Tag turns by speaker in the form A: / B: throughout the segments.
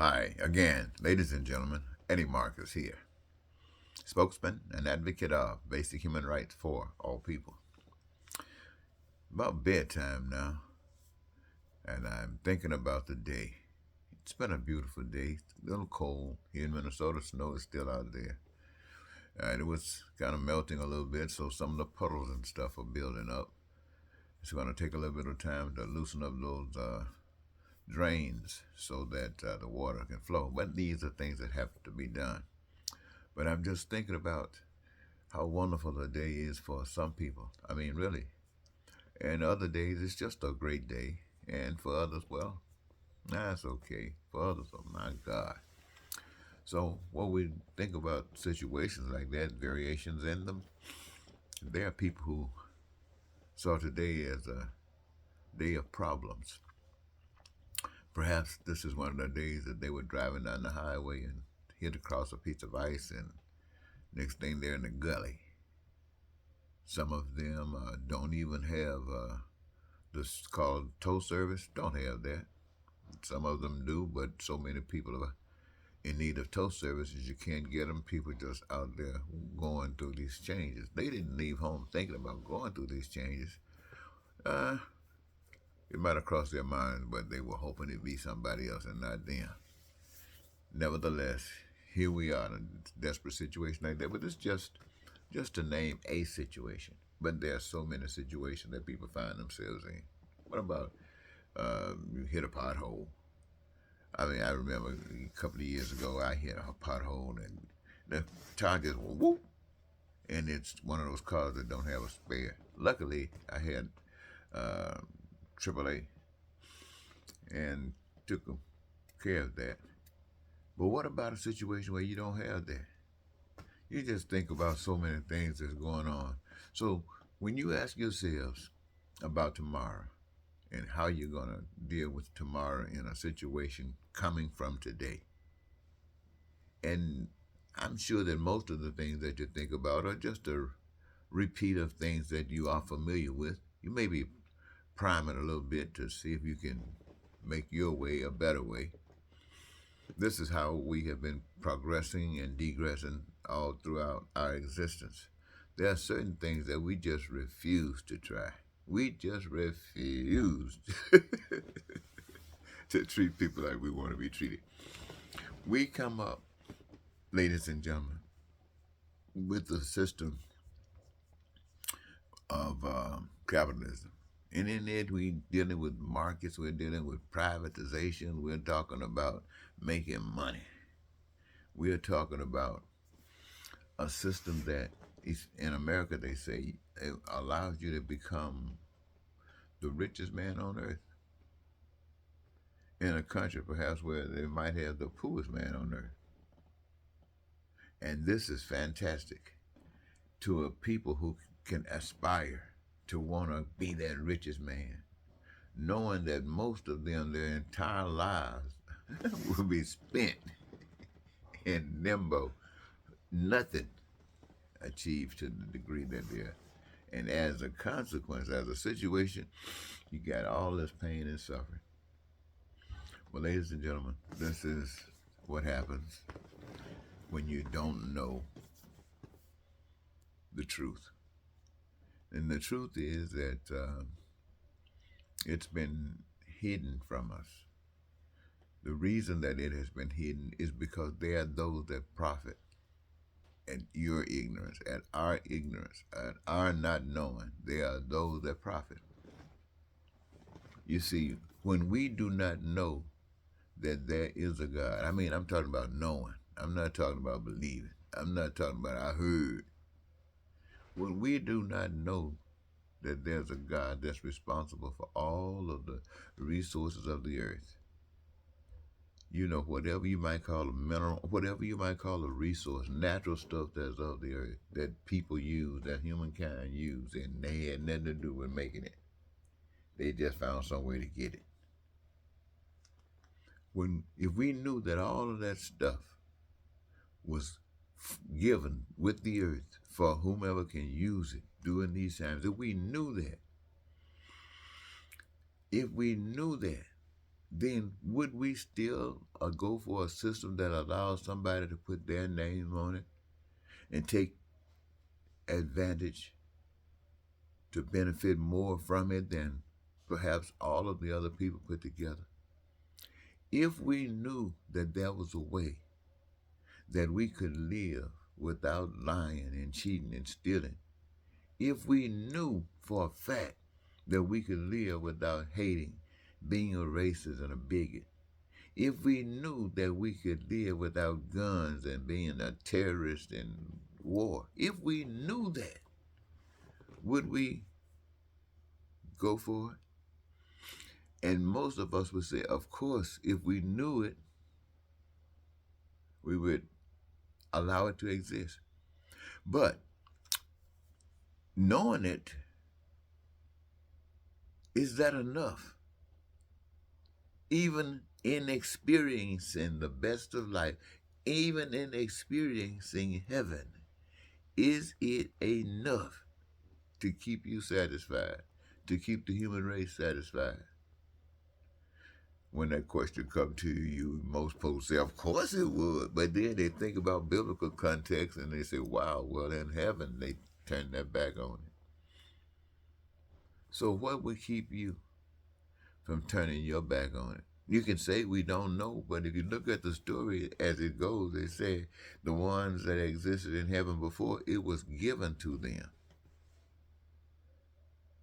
A: Hi, again, ladies and gentlemen, Eddie Marcus here, spokesman and advocate of basic human rights for all people. About bedtime now, and I'm thinking about the day. It's been a beautiful day, a little cold here in Minnesota. Snow is still out there. And it was kind of melting a little bit, so some of the puddles and stuff are building up. It's going to take a little bit of time to loosen up those drains so that the water can flow. But these are things that have to be done. But I'm just thinking about how wonderful the day is for some people. I mean, really. And other days, it's just a great day. And for others, well, that's okay. For others, oh my God. So, when we think about situations like that, variations in them, there are people who saw today as a day of problems. Perhaps this is one of the days that they were driving down the highway and hit across a piece of ice, and next thing they're in the gully. Some of them don't even have this called tow service. Don't have that. Some of them do, but so many people are in need of tow services you can't get them. People just out there going through these changes. They didn't leave home thinking about going through these changes. Uh, it might have crossed their minds, but they were hoping it'd be somebody else and not them. Nevertheless, here we are in a desperate situation like that. But it's just to name a situation. But there are so many situations that people find themselves in. What about you hit a pothole? I mean, I remember a couple of years ago I hit a pothole and the tire just went whoop, and it's one of those cars that don't have a spare. Luckily, I had uh, AAA and took care of that. But what about a situation where you don't have that? You just think about so many things that's going on. So when you ask yourselves about tomorrow and how you're going to deal with tomorrow in a situation coming from today, and I'm sure that most of the things that you think about are just a repeat of things that you are familiar with. You may be priming a little bit to see if you can make your way a better way. This is how we have been progressing and degressing all throughout our existence. There are certain things that we just refuse to try. We just refuse to treat people like we want to be treated. We come up, ladies and gentlemen, with a system of capitalism. And in it, we dealing with markets, we're dealing with privatization, we're talking about making money. We're talking about a system that is in America, they say, it allows you to become the richest man on earth in a country perhaps where they might have the poorest man on earth. And this is fantastic to a people who can aspire to want to be that richest man, knowing that most of them, their entire lives, will be spent in limbo, nothing achieved to the degree that they're. And as a consequence, as a situation, you got all this pain and suffering. Well, ladies and gentlemen, this is what happens when you don't know the truth. And the truth is that it's been hidden from us. The reason that it has been hidden is because there are those that profit at your ignorance, at our ignorance, at our not knowing. There are those that profit. You see, when we do not know that there is a God, I mean, I'm talking about knowing. I'm not talking about believing. I'm not talking about I heard. When we do not know that there's a God that's responsible for all of the resources of the earth, whatever you might call a mineral, whatever you might call a resource, natural stuff that's of the earth that people use, that humankind use, and they had nothing to do with making it. They just found some way to get it. If we knew that all of that stuff was given with the earth for whomever can use it during these times, if we knew that, then would we still go for a system that allows somebody to put their name on it and take advantage to benefit more from it than perhaps all of the other people put together? If we knew that there was a way that we could live without lying and cheating and stealing, if we knew for a fact that we could live without hating, being a racist and a bigot, if we knew that we could live without guns and being a terrorist in war, if we knew that, would we go for it? And most of us would say, of course, if we knew it, we would allow it to exist. But knowing it, is that enough? Even in experiencing the best of life, even in experiencing heaven, is it enough to keep you satisfied, to keep the human race satisfied? When that question comes to you, most folks say, of course it would. But then they think about biblical context and they say, wow, well, in heaven, they turn their back on it. So what would keep you from turning your back on it? You can say we don't know, but if you look at the story as it goes, they say the ones that existed in heaven before, it was given to them.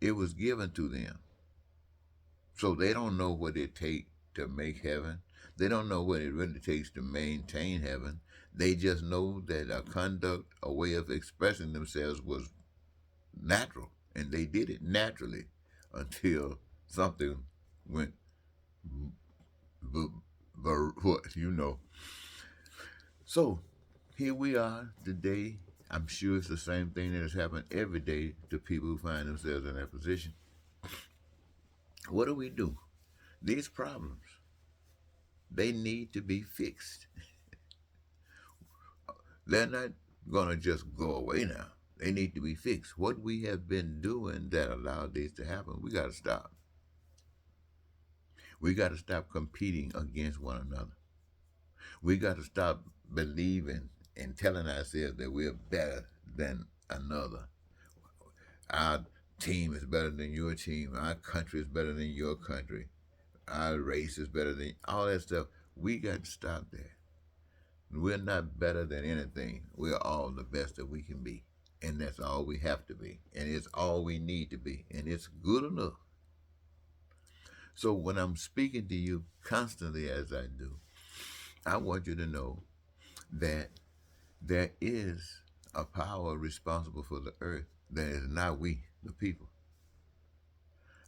A: It was given to them. So they don't know what it takes to make heaven. They don't know what it really takes to maintain heaven. They just know that a conduct, a way of expressing themselves was natural, and they did it naturally until something went, what, you know. So here we are today. I'm sure it's the same thing that has happened every day to people who find themselves in that position. What do we do? These problems, they need to be fixed. They're not going to just go away now. They need to be fixed. What we have been doing that allowed this to happen, we got to stop. We got to stop competing against one another. We got to stop believing and telling ourselves that we're better than another. Our team is better than your team. Our country is better than your country. Our race is better than all that stuff. We got to stop that. We're not better than anything. We're all the best that we can be. And that's all we have to be. And it's all we need to be. And it's good enough. So when I'm speaking to you constantly as I do, I want you to know that there is a power responsible for the earth that is not we, the people.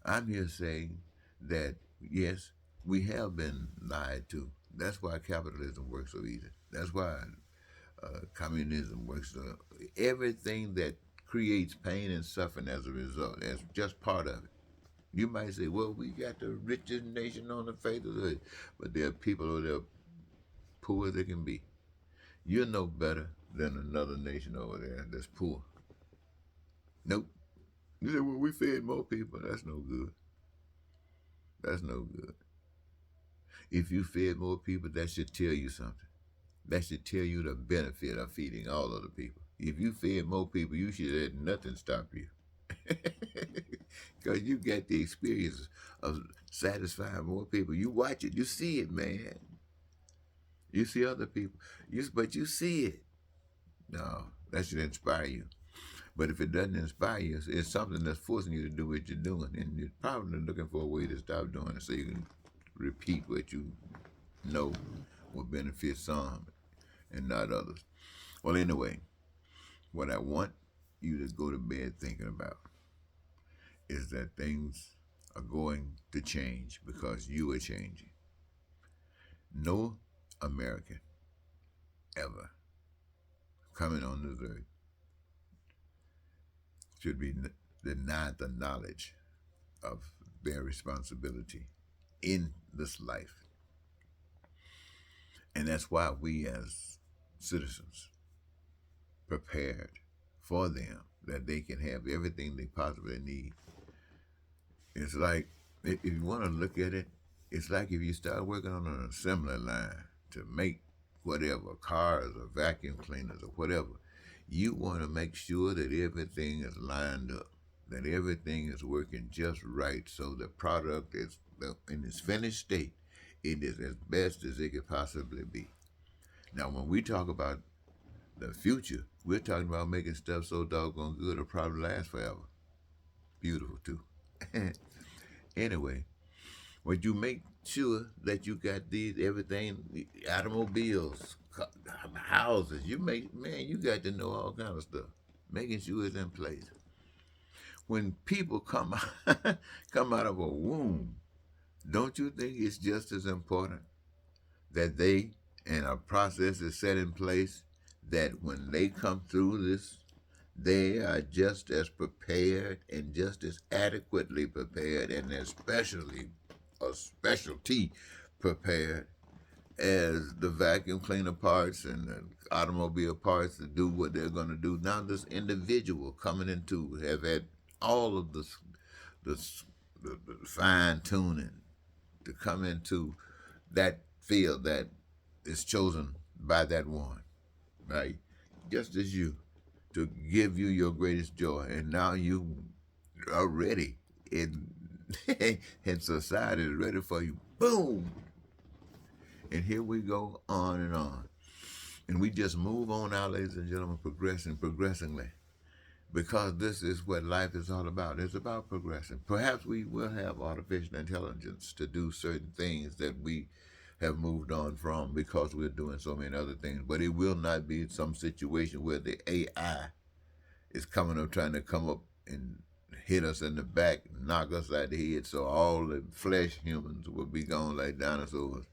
A: I'm here saying that, yes, we have been lied to. That's why capitalism works so easy. That's why communism works so. Everything that creates pain and suffering as a result, that's just part of it. You might say, well, we got the richest nation on the face of the earth, but there are people who are poor as they can be. You're no better than another nation over there that's poor. Nope. You say, well, we fed more people. That's no good. That's no good. If you fed more people, that should tell you something. That should tell you the benefit of feeding all of the people. If you fed more people, you should let nothing stop you. Because you get the experience of satisfying more people. You watch it, you see it, man. You see other people, but you see it. No, that should inspire you. But if it doesn't inspire you, it's something that's forcing you to do what you're doing. And you're probably looking for a way to stop doing it so you can repeat what you know will benefit some and not others. Well, anyway, what I want you to go to bed thinking about is that things are going to change because you are changing. No American ever coming on this earth should be denied the knowledge of their responsibility in this life. And that's why we as citizens prepared for them that they can have everything they possibly need. It's like, if you want to look at it, It's like if you start working on an assembly line to make whatever, cars or vacuum cleaners or whatever, you want to make sure that everything is lined up, that everything is working just right so the product is in its finished state. It is as best as it could possibly be. Now, when we talk about the future, we're talking about making stuff so doggone good it'll probably last forever. Beautiful, too. Anyway, when you make sure that you got these everything, automobiles, houses, you make, man, you got to know all kind of stuff. Making sure it's in place. When people come come out of a womb, don't you think it's just as important that they and a process is set in place that when they come through this, they are just as prepared and just as adequately prepared and especially a specialty prepared as the vacuum cleaner parts and the automobile parts to do what they're going to do. Now this individual coming into have had all of this the fine tuning to come into that field that is chosen by that one, right? Just as you, to give you your greatest joy. And now you are ready. In, and society is ready for you. Boom! And here we go on and on. And we just move on out, ladies and gentlemen, progressingly. Because this is what life is all about. It's about progressing. Perhaps we will have artificial intelligence to do certain things that we have moved on from because we're doing so many other things. But it will not be some situation where the AI is coming up trying to come up and hit us in the back, knock us out the head, so all the flesh humans will be gone like dinosaurs.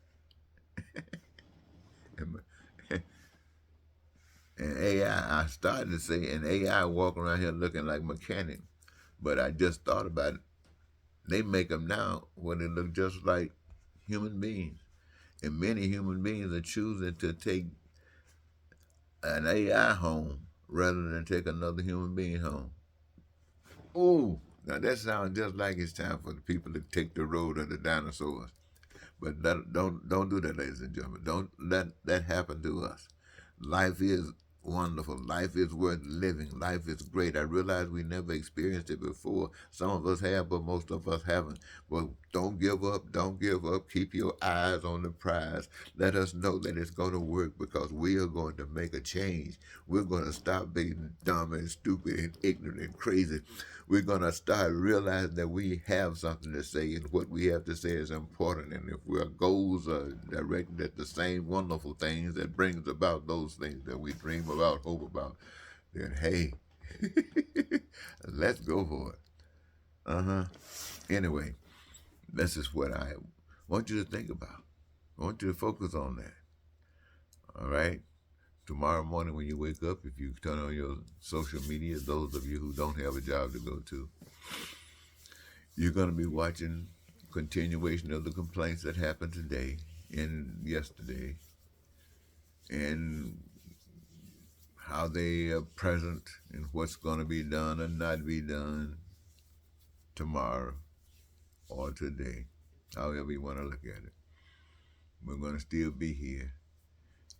A: And AI, I started to say, and AI walking around here looking like mechanic, but I just thought about it. They make them now where they look just like human beings. And many human beings are choosing to take an AI home rather than take another human being home. Ooh, now that sounds just like it's time for the people to take the road of the dinosaurs. But don't do that, ladies and gentlemen. Don't let that happen to us. Life is wonderful. Life is worth living. Life is great. I realize we never experienced it before. Some of us have, but most of us haven't. But don't give up. Don't give up. Keep your eyes on the prize. Let us know that it's going to work because we are going to make a change. We're going to stop being dumb and stupid and ignorant and crazy. We're going to start realizing that we have something to say and what we have to say is important. And if our goals are directed at the same wonderful things that brings about those things that we dream about, hope about, then hey, let's go for it. Anyway, this is what I want you to think about. I want you to focus on that. All right? Tomorrow morning when you wake up, if you turn on your social media, those of you who don't have a job to go to, you're going to be watching continuation of the complaints that happened today and yesterday and how they are present and what's going to be done and not be done tomorrow or today, however you want to look at it. We're going to still be here,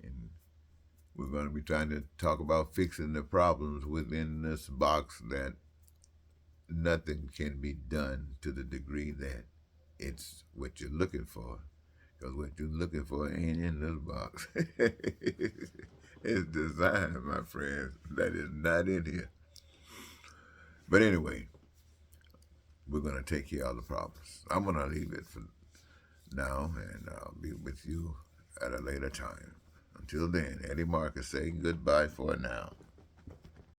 A: and we're going to be trying to talk about fixing the problems within this box that nothing can be done to the degree that it's what you're looking for. Because what you're looking for ain't in this box. It's designed, my friends, that is not in here. But anyway, we're going to take care of the problems. I'm going to leave it for now, and I'll be with you at a later time. Until then, Eddie Marcus saying goodbye for now.